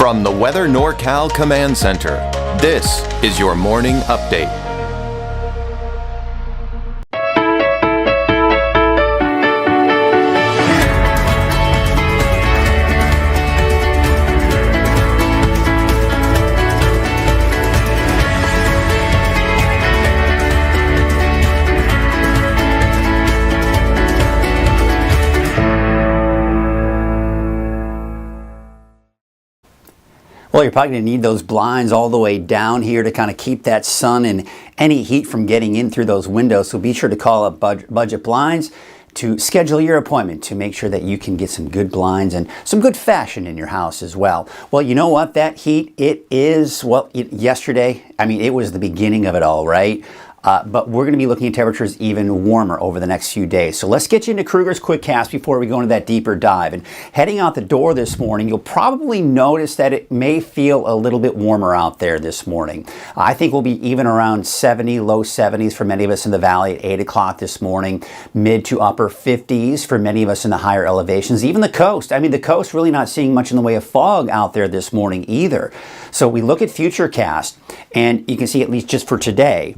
From the Weather NorCal Command Center, this is your morning update. Well, you're probably going to need those blinds all the way down here to kind of keep that sun and any heat from getting in through those windows. So be sure to call up Budget Blinds to schedule your appointment to make sure that you can get some good blinds and some good fashion in your house as well. Well, you know what? That heat, yesterday, it was the beginning of it all, right? But we're going to be looking at temperatures even warmer over the next few days. So let's get you into Kruger's Quick Cast before we go into that deeper dive. And heading out the door this morning, you'll probably notice that it may feel a little bit warmer out there this morning. I think we'll be even around 70, low 70s for many of us in the valley at 8 o'clock this morning, mid to upper 50s for many of us in the higher elevations, even the coast. The coast really not seeing much in the way of fog out there this morning either. So we look at Futurecast, and you can see, at least just for today,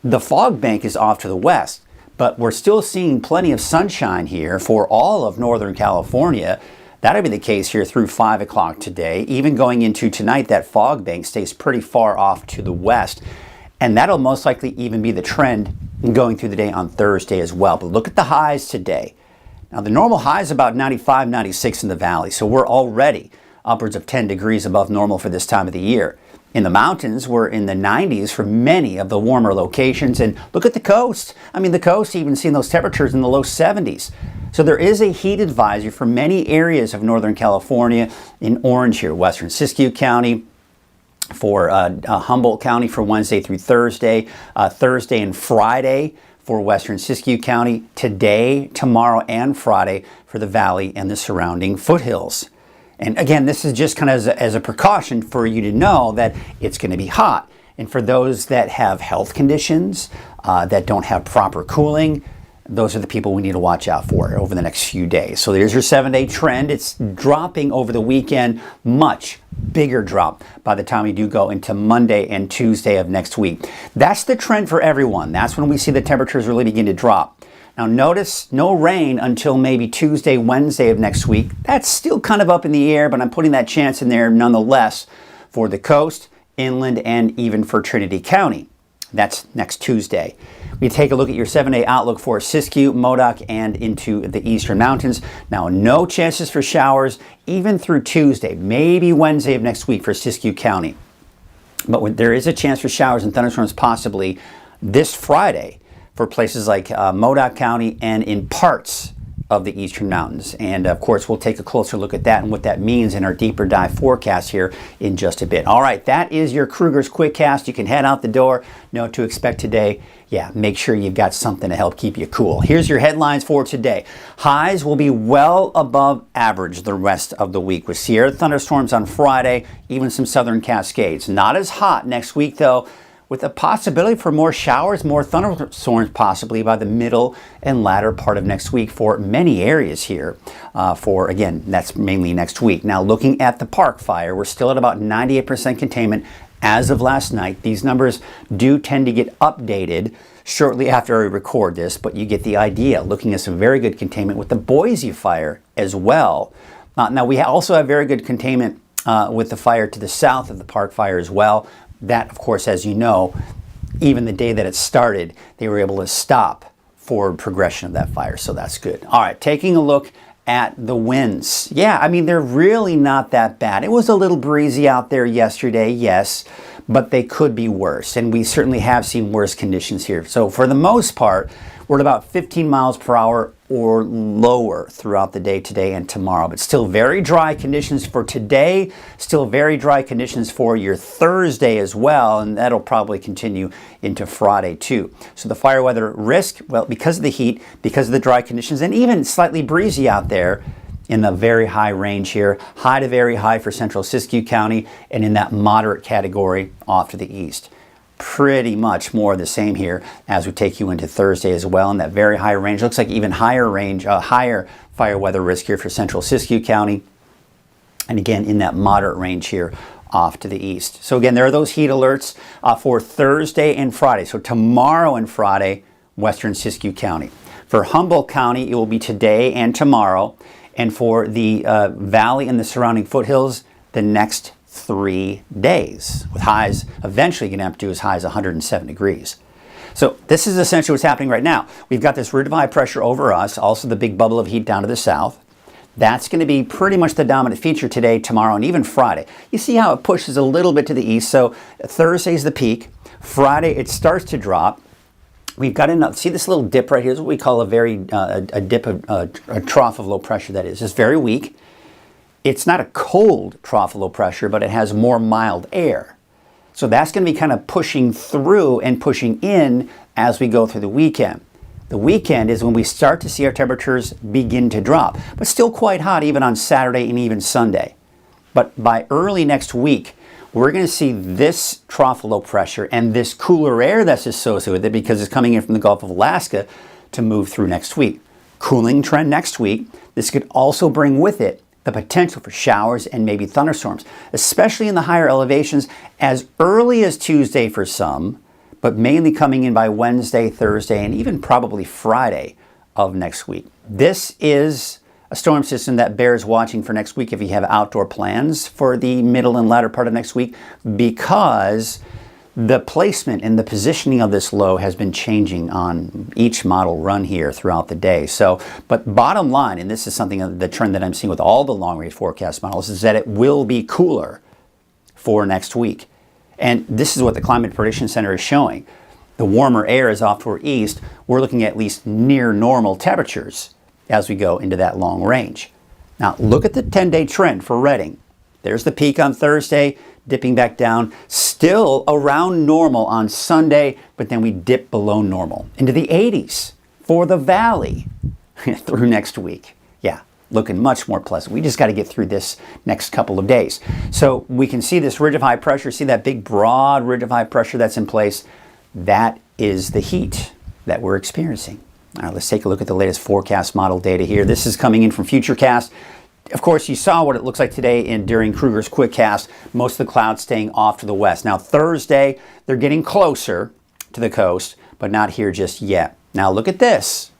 the fog bank is off to the west, but we're still seeing plenty of sunshine here for all of Northern California. That'll be the case here through 5 o'clock today. Even going into tonight, that fog bank stays pretty far off to the west, and that'll most likely even be the trend going through the day on Thursday as well. But look at the highs today. Now, the normal high is about 95, 96 in the valley, so we're already upwards of 10 degrees above normal for this time of the year. In the mountains, we're in the 90s for many of the warmer locations. And look at the coast. The coast even seeing those temperatures in the low 70s. So there is a heat advisory for many areas of Northern California in orange here. Western Siskiyou County, for Humboldt County for Wednesday through Thursday. Thursday and Friday for Western Siskiyou County. Today, tomorrow, and Friday for the valley and the surrounding foothills. And again, this is just kind of as a precaution for you to know that it's going to be hot. And for those that have health conditions, that don't have proper cooling, those are the people we need to watch out for over the next few days. So there's your 7-day trend. It's dropping over the weekend, much bigger drop by the time we do go into Monday and Tuesday of next week. That's the trend for everyone. That's when we see the temperatures really begin to drop. Now notice no rain until maybe Tuesday, Wednesday of next week. That's still kind of up in the air, but I'm putting that chance in there nonetheless for the coast, inland, and even for Trinity County. That's next Tuesday. We take a look at your 7-day outlook for Siskiyou, Modoc, and into the eastern mountains. Now, no chances for showers even through Tuesday, maybe Wednesday of next week for Siskiyou County. But there is a chance for showers and thunderstorms possibly this Friday for places like Modoc County and in parts of the eastern mountains. And of course, we'll take a closer look at that and what that means in our deeper dive forecast here in just a bit. All right, that is your Kruger's Quick Cast. You can head out the door, know what to expect today. Yeah, make sure you've got something to help keep you cool. Here's your headlines for today. Highs will be well above average the rest of the week with Sierra thunderstorms on Friday, even some southern Cascades. Not as hot next week though, with a possibility for more showers, more thunderstorms possibly by the middle and latter part of next week for many areas here. Again, that's mainly next week. Now, looking at the Park Fire, we're still at about 98% containment as of last night. These numbers do tend to get updated shortly after I record this, but you get the idea. Looking at some very good containment with the Boise Fire as well. Now, we also have very good containment with the fire to the south of the Park Fire as well. That, of course, as you know, even the day that it started, they were able to stop forward progression of that fire, so that's good. All right, taking a look at the winds. Yeah, they're really not that bad. It was a little breezy out there yesterday, yes, but they could be worse, and we certainly have seen worse conditions here. So for the most part, we're at about 15 miles per hour or lower throughout the day today and tomorrow. But still very dry conditions for today, still very dry conditions for your Thursday as well, and that'll probably continue into Friday too. So the fire weather risk, well, because of the heat, because of the dry conditions, and even slightly breezy out there, in the very high range here, high to very high for central Siskiyou County, and in that moderate category off to the east. Pretty much more of the same here as we take you into Thursday as well in that very high range. Looks like even higher range, higher fire weather risk here for central Siskiyou County, And again, in that moderate range here off to the east. So again, there are those heat alerts for Thursday and Friday. So tomorrow and Friday, western Siskiyou County. For Humboldt County, it will be today and tomorrow. And for the valley and the surrounding foothills, the next 3 days, with highs eventually going to have to do as high as 107 degrees. So this is essentially what's happening right now. We've got this ridge of high pressure over us, also the big bubble of heat down to the south. That's going to be pretty much the dominant feature today, tomorrow, and even Friday. You see how it pushes a little bit to the east. So Thursday's the peak. Friday, it starts to drop. We've got enough. See this little dip right here? Is what we call a dip, a trough of low pressure. That is, it's very weak. It's not a cold trough of low pressure, but it has more mild air. So that's going to be kind of pushing through and pushing in as we go through the weekend. The weekend is when we start to see our temperatures begin to drop, but still quite hot even on Saturday and even Sunday. But by early next week, we're going to see this trough of low pressure and this cooler air that's associated with it, because it's coming in from the Gulf of Alaska, to move through next week. Cooling trend next week. This could also bring with it the potential for showers and maybe thunderstorms, especially in the higher elevations as early as Tuesday for some, but mainly coming in by Wednesday, Thursday, and even probably Friday of next week. This is a storm system that bears watching for next week if you have outdoor plans for the middle and latter part of next week, because the placement and the positioning of this low has been changing on each model run here throughout the day. So, but bottom line, and this is something, the trend that I'm seeing with all the long range forecast models, is that it will be cooler for next week. And this is what the Climate Prediction Center is showing. The warmer air is off toward east. We're looking at least near normal temperatures as we go into that long range. Now, look at the 10-day trend for Redding. There's the peak on Thursday, dipping back down, still around normal on Sunday, but then we dip below normal into the 80s for the valley through next week. Yeah, looking much more pleasant. We just got to get through this next couple of days. So we can see this ridge of high pressure, see that big broad ridge of high pressure that's in place. That is the heat that we're experiencing. All right, let's take a look at the latest forecast model data here. This is coming in from Futurecast. Of course, you saw what it looks like today during Kruger's Quickcast. Most of the clouds staying off to the west. Now, Thursday, they're getting closer to the coast, but not here just yet. Now, look at this.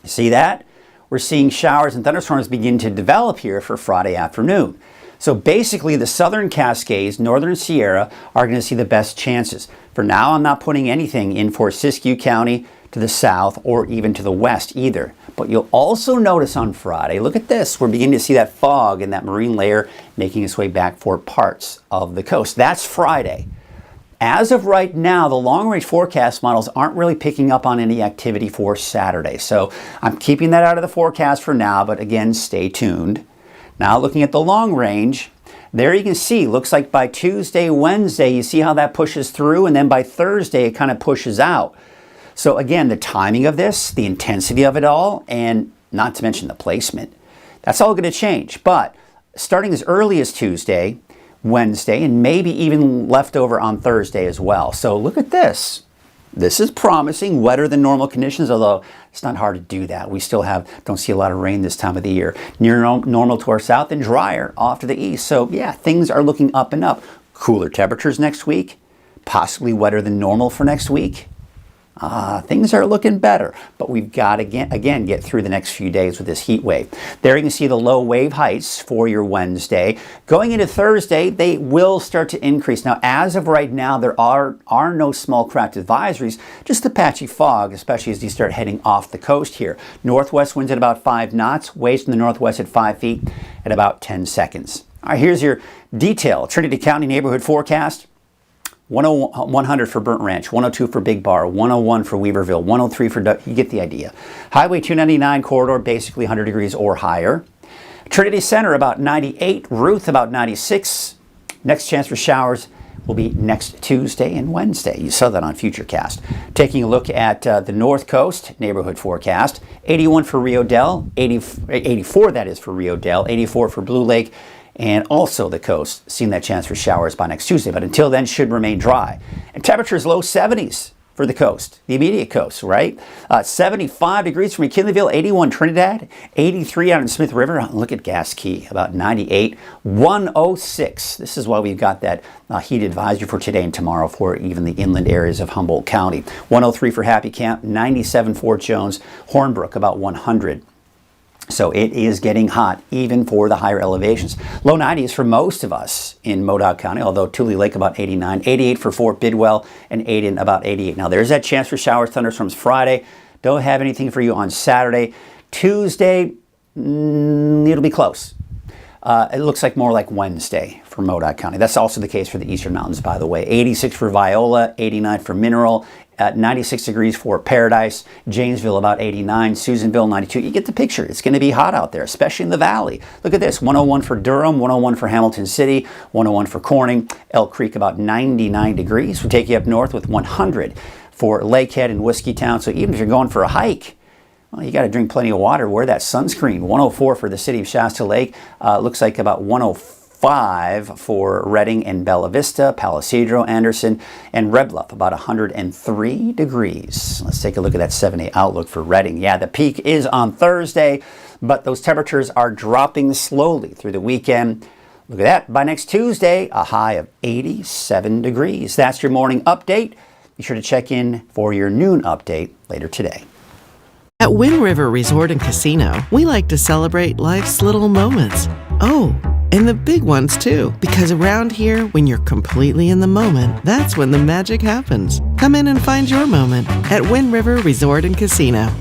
See that? We're seeing showers and thunderstorms begin to develop here for Friday afternoon. So basically, the southern Cascades, northern Sierra, are going to see the best chances. For now, I'm not putting anything in for Siskiyou County to the south or even to the west either. But you'll also notice on Friday, look at this, we're beginning to see that fog and that marine layer making its way back for parts of the coast. That's Friday. As of right now, the long-range forecast models aren't really picking up on any activity for Saturday. So I'm keeping that out of the forecast for now, but again, stay tuned. Now looking at the long range, there you can see, looks like by Tuesday, Wednesday, you see how that pushes through, and then by Thursday, it kind of pushes out. So again, the timing of this, the intensity of it all, and not to mention the placement, that's all going to change. But starting as early as Tuesday, Wednesday, and maybe even left over on Thursday as well. So look at this. This is promising, wetter than normal conditions, although it's not hard to do that. We still don't see a lot of rain this time of the year. Near normal to our south and drier off to the east. So yeah, things are looking up and up. Cooler temperatures next week, possibly wetter than normal for next week. Things are looking better, but we've got to again get through the next few days with this heat wave. There you can see the low wave heights for your Wednesday. Going into Thursday, they will start to increase. Now, as of right now, there are no small craft advisories, just the patchy fog, especially as you start heading off the coast here. Northwest winds at about 5 knots, waves from the northwest at 5 feet at about 10 seconds. All right, here's your detailed Trinity County neighborhood forecast. 100 for Burnt Ranch, 102 for Big Bar, 101 for Weaverville, 103 for you get the idea. Highway 299 corridor, basically 100 degrees or higher. Trinity Center about 98, Ruth about 96. Next chance for showers will be next Tuesday and Wednesday. You saw that on Futurecast. Taking a look at the North Coast neighborhood forecast, 81 for Rio Dell, 84 that is for Rio Dell, 84 for Blue Lake, and also the coast, seeing that chance for showers by next Tuesday. But until then, should remain dry. And temperatures low 70s for the coast, the immediate coast, right? 75 degrees from McKinleyville, 81 Trinidad, 83 out in Smith River. Look at Gas Key, about 98, 106. This is why we've got that heat advisory for today and tomorrow for even the inland areas of Humboldt County. 103 for Happy Camp, 97 Fort Jones, Hornbrook about 100. So it is getting hot, even for the higher elevations. Low 90s for most of us in Modoc County, although Tule Lake about 89, 88 for Fort Bidwell, and Aden about 88. Now, there's that chance for showers, thunderstorms Friday. Don't have anything for you on Saturday. Tuesday, it'll be close. It looks like more like Wednesday for Modoc County. That's also the case for the Eastern Mountains, by the way. 86 for Viola, 89 for Mineral, 96 degrees for Paradise, Janesville about 89, Susanville 92. You get the picture. It's going to be hot out there, especially in the valley. Look at this, 101 for Durham, 101 for Hamilton City, 101 for Corning, Elk Creek about 99 degrees. We'll take you up north with 100 for Lakehead and Whiskeytown. So even if you're going for a hike, well, you got to drink plenty of water. Wear that sunscreen. 104 for the city of Shasta Lake. Looks like about 105 for Redding and Bella Vista, Palisadro, Anderson, and Red Bluff, about 103 degrees. Let's take a look at that 7-day outlook for Redding. Yeah, the peak is on Thursday, but those temperatures are dropping slowly through the weekend. Look at that. By next Tuesday, a high of 87 degrees. That's your morning update. Be sure to check in for your noon update later today. At Wind River Resort and Casino, we like to celebrate life's little moments. Oh, and the big ones too. Because around here, when you're completely in the moment, that's when the magic happens. Come in and find your moment at Wind River Resort and Casino.